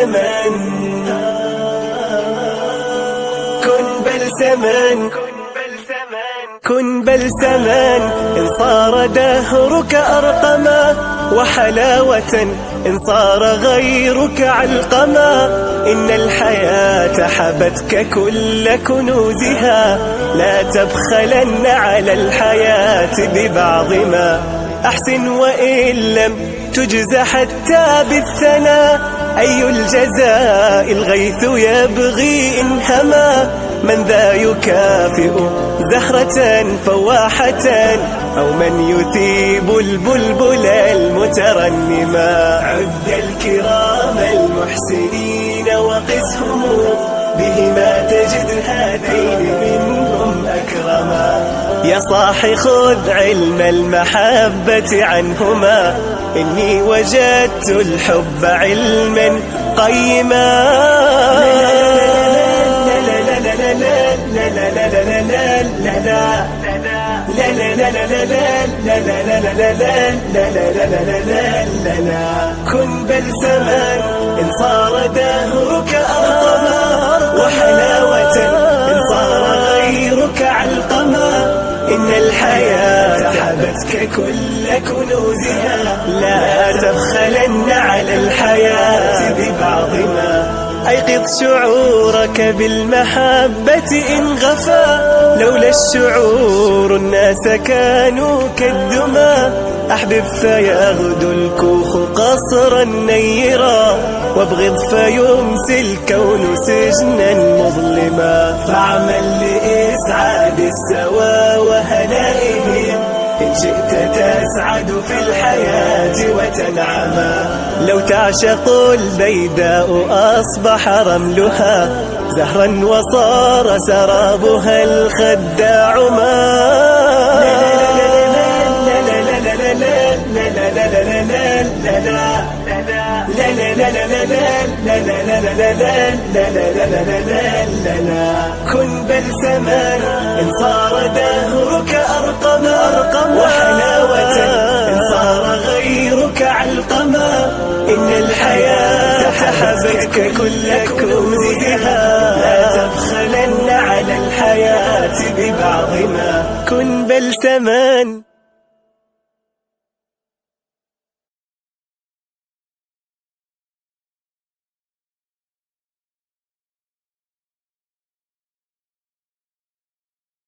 بلسما، كن بلسما، كن بلسما إن صار دهرك أرقما، وحلاوة إن صار غيرك علقما. إن الحياة حبتك كل كنوزها، لا تبخلن على الحياة ببعض ما. أحسن وإن لم تجز حتى بالثناء، أي الجزاء الغيث يبغي إن هما. من ذا يكافئ زهرة فواحة، أو من يثيب البلبل المترنما. عد الكرام المحسنين وقسهم، بهما تجد هذين منهم أكرما. يا صاح خذ علم المحبة عنهما، إني وجدت الحب علما قيما. كن بلسما إن صار دهرك أرقما، وحلاوة إن صار غيرك علقما. إن الحياة حبتك كل كنوزها، لا تبخلن على الحياة ببعض ما. أيقظ شعورك بالمحبة إن غفا، لولا الشعور الناس كانوا كالدما. أحبب فيغدو الكوخ قصرا نيرا، وابغض فيمسي الكون سجنا مظلما. فاعمل لإسعاد السوى وهنائهم، إن شئت تسعد في الحياة وتنعما. لو تعشق البيداء أصبح رملها زهرا، وصار سرابها الخداع ما. كن بلسما إن صار دهرك أرقما، وحلاوة إن صار غيرك علقما. إن الحياة حبتك كل كنوزها، لا تبخلن على الحياة ببعض ما. كن بلسما.